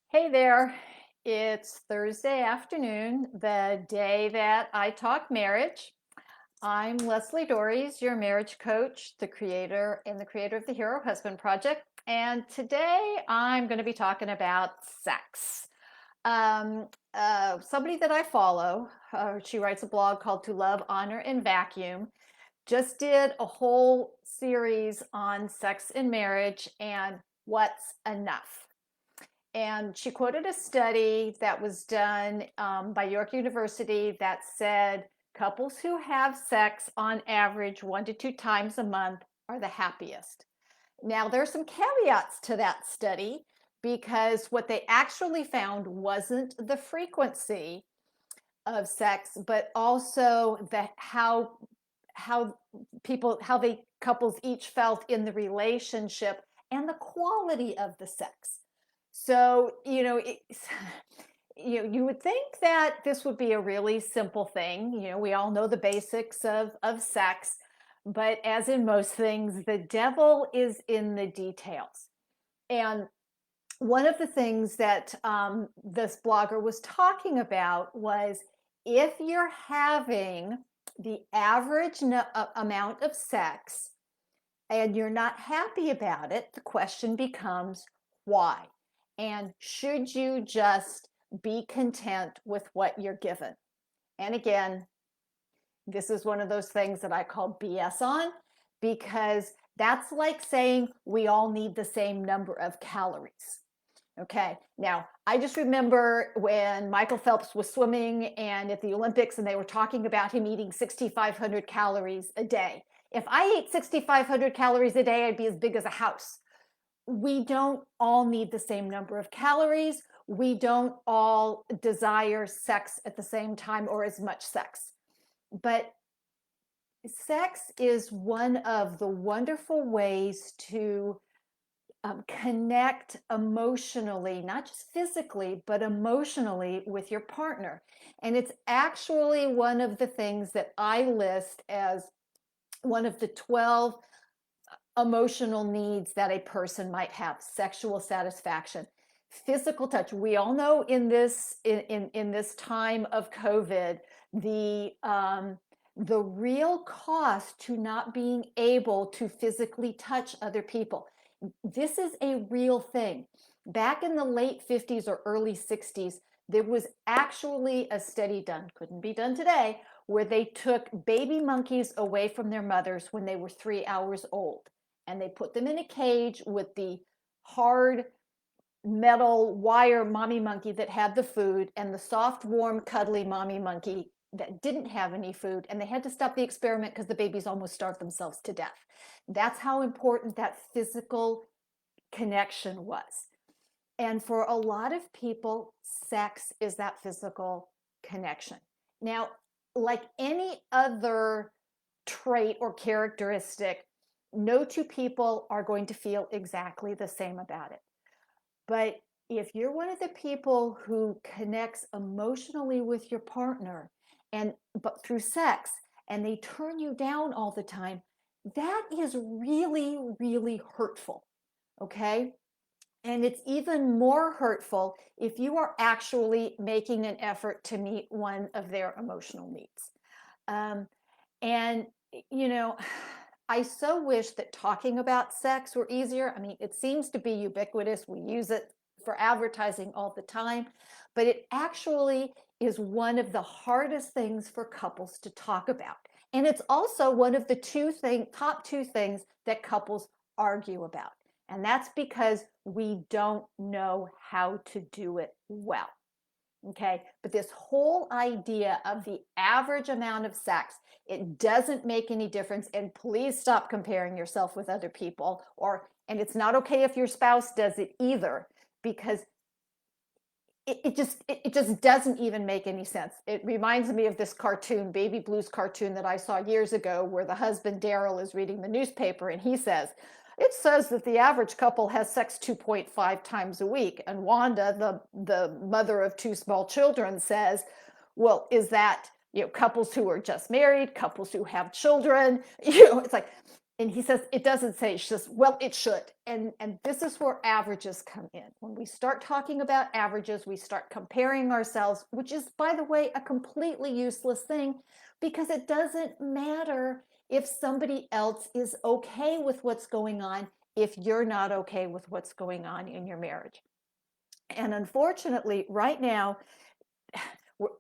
Hey there. It's Thursday afternoon, the day that I talk marriage. I'm Leslie Dories, your marriage coach, the creator of the Hero Husband Project. And today I'm going to be talking about sex. Somebody that I follow, she writes a blog called To Love, Honor, and Vacuum, just did a whole series on sex in marriage and what's enough. And she quoted a study that was done by York University that said couples who have sex on average 1 to 2 times a month are the happiest. Now, there's some caveats to that study because what they actually found wasn't the frequency of sex, but also how how they couples each felt in the relationship and the quality of the sex. So, you would think that this would be a really simple thing. We all know the basics of sex, but as in most things, the devil is in the details. And one of the things that this blogger was talking about was if you're having the average amount of sex and you're not happy about it, the question becomes why? And should you just be content with what you're given? And again, this is one of those things that I call BS on because that's like saying we all need the same number of calories. Okay, now I just remember when Michael Phelps was swimming and at the Olympics and they were talking about him eating 6,500 calories a day. If I ate 6,500 calories a day, I'd be as big as a house. We don't all need the same number of calories. We don't all desire sex at the same time or as much sex. But sex is one of the wonderful ways to connect emotionally, not just physically, but emotionally with your partner. And it's actually one of the things that I list as one of the 12 emotional needs that a person might have: sexual satisfaction, physical touch. We all know in this time of COVID, the real cost to not being able to physically touch other people. This is a real thing. Back in the late 50s or early 60s, there was actually a study done, couldn't be done today, where they took baby monkeys away from their mothers when they were 3 hours old. And they put them in a cage with the hard metal wire mommy monkey that had the food and the soft, warm, cuddly mommy monkey that didn't have any food. And they had to stop the experiment because the babies almost starved themselves to death. That's how important that physical connection was. And for a lot of people, sex is that physical connection. Now, like any other trait or characteristic, no two people are going to feel exactly the same about it. But if you're one of the people who connects emotionally with your partner but through sex, and they turn you down all the time, that is really, really hurtful. Okay? And it's even more hurtful if you are actually making an effort to meet one of their emotional needs. Um, and, you know, I so wish that talking about sex were easier. I mean, it seems to be ubiquitous. We use it for advertising all the time, but it actually is one of the hardest things for couples to talk about. And it's also one of the top two things that couples argue about. And that's because we don't know how to do it well. Okay, but this whole idea of the average amount of sex, it doesn't make any difference. And please stop comparing yourself with other people, and it's not okay if your spouse does it either, because it just doesn't even make any sense. It reminds me of this cartoon, Baby Blues cartoon that I saw years ago, where the husband Daryl is reading the newspaper and he says, it says that the average couple has sex 2.5 times a week. And Wanda, the mother of two small children, says, well, is that, couples who are just married, couples who have children? It's like, And he says, it doesn't say. She says, well, it should. And this is where averages come in. When we start talking about averages, we start comparing ourselves, which is, by the way, a completely useless thing, because it doesn't matter if somebody else is okay with what's going on if you're not okay with what's going on in your marriage. And unfortunately, right now,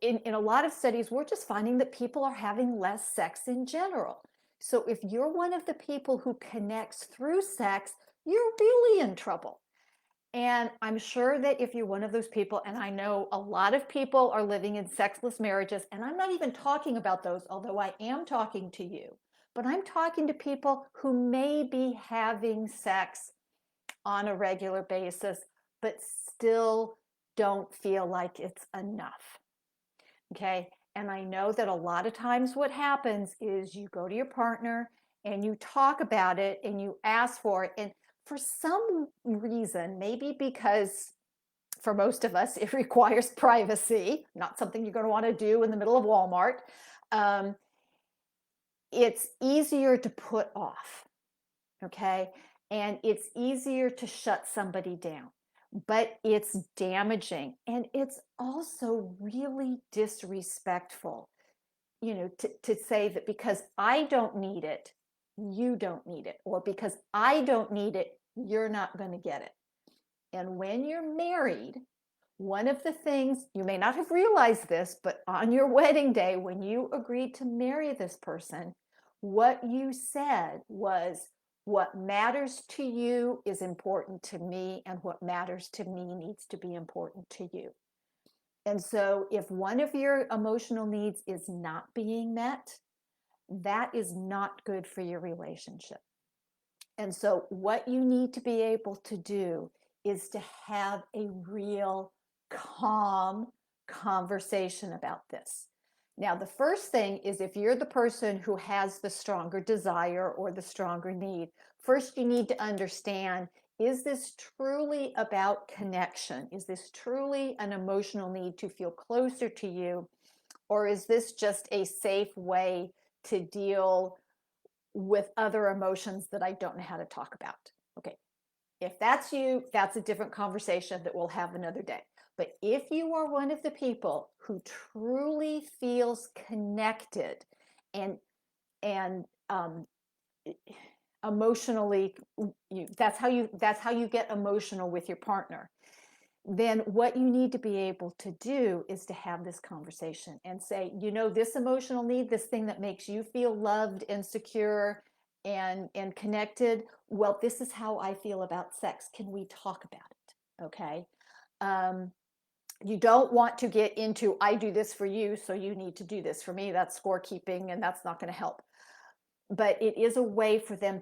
in a lot of studies, we're just finding that people are having less sex in general. So if you're one of the people who connects through sex, you're really in trouble. And I'm sure that if you're one of those people, and I know a lot of people are living in sexless marriages, and I'm not even talking about those, although I am talking to you, but I'm talking to people who may be having sex on a regular basis, but still don't feel like it's enough. Okay. And I know that a lot of times what happens is you go to your partner and you talk about it and you ask for it. And for some reason, maybe because for most of us, it requires privacy, not something you're going to want to do in the middle of Walmart. It's easier to put off. Okay. And it's easier to shut somebody down, but it's damaging. And it's also really disrespectful, to say that because I don't need it, you don't need it, or because I don't need it, you're not going to get it. And when you're married, one of the things, you may not have realized this, but on your wedding day, when you agreed to marry this person, what you said was, what matters to you is important to me, and what matters to me needs to be important to you. And so if one of your emotional needs is not being met, that is not good for your relationship. And so what you need to be able to do is to have a real calm conversation about this. Now, the first thing is, if you're the person who has the stronger desire or the stronger need, first you need to understand, is this truly about connection? Is this truly an emotional need to feel closer to you? Or is this just a safe way to deal with other emotions that I don't know how to talk about? Okay, if that's you, that's a different conversation that we'll have another day. But if you are one of the people who truly feels connected and emotionally, that's how you get emotional with your partner, then what you need to be able to do is to have this conversation and say, this emotional need, this thing that makes you feel loved and secure and connected, well, this is how I feel about sex. Can we talk about it? Okay. You don't want to get into, I do this for you, so you need to do this for me. That's scorekeeping, and that's not going to help. But it is a way for them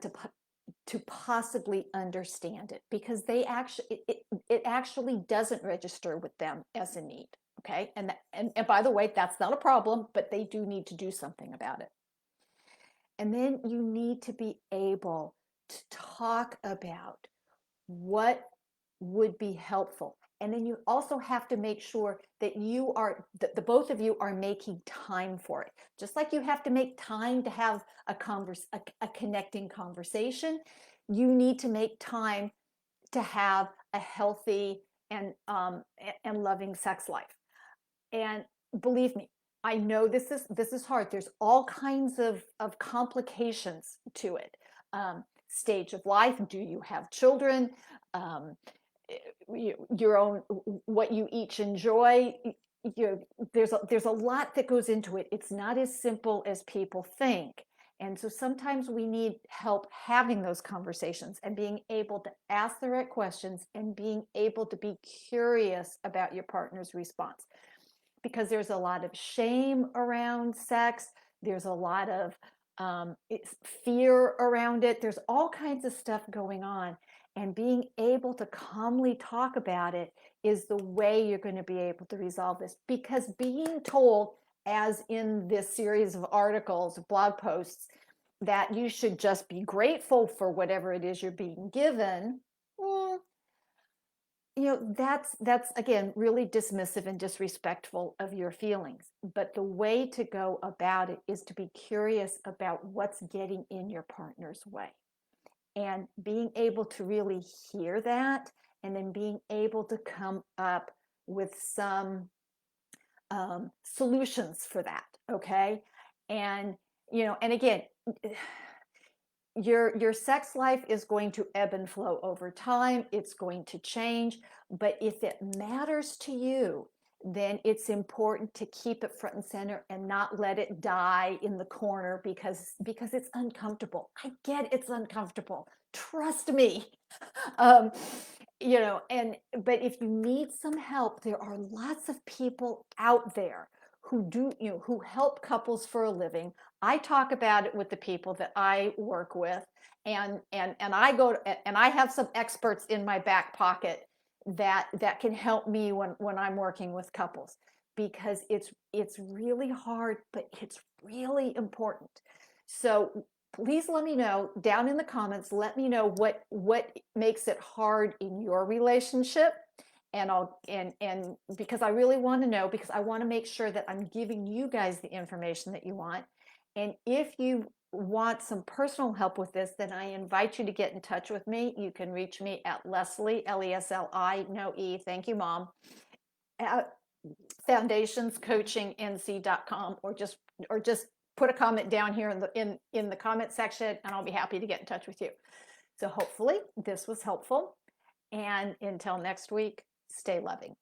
to possibly understand it, because it actually doesn't register with them as a need. Okay. And by the way, that's not a problem, but they do need to do something about it. And then you need to be able to talk about what would be helpful. And then you also have to make sure that the both of you are making time for it. Just like you have to make time to have a connecting conversation, you need to make time to have a healthy and loving sex life. And believe me, I know this is hard. There's all kinds of complications to it. Stage of life. Do you have children? Your own, what you each enjoy. There's a lot that goes into it. It's not as simple as people think. And so sometimes we need help having those conversations and being able to ask the right questions and being able to be curious about your partner's response. Because there's a lot of shame around sex. There's a lot of fear around it. There's all kinds of stuff going on. And being able to calmly talk about it is the way you're going to be able to resolve this. Because being told, as in this series of articles, blog posts, that you should just be grateful for whatever it is you're being given, that's again really dismissive and disrespectful of your feelings. But the way to go about it is to be curious about what's getting in your partner's way, and being able to really hear that, and then being able to come up with some solutions for that. Okay. And and again, your sex life is going to ebb and flow over time. It's going to change. But if it matters to you, then it's important to keep it front and center and not let it die in the corner because it's uncomfortable. I get it's uncomfortable. Trust me. um, and but if you need some help, there are lots of people out there who who help couples for a living. I talk about it with the people that I work with, and I go and I have some experts in my back pocket that can help me when I'm working with couples, because it's really hard, but it's really important. So please let me know down in the comments. Let me know what makes it hard in your relationship, and and because I really want to know, because I want to make sure that I'm giving you guys the information that you want. And if you want some personal help with this, then I invite you to get in touch with me. You can reach me at Lesli, Lesli, no E, thank you, Mom, at foundationscoachingnc.com, or just put a comment down here in the comment section, and I'll be happy to get in touch with you. So hopefully this was helpful. And until next week, stay loving.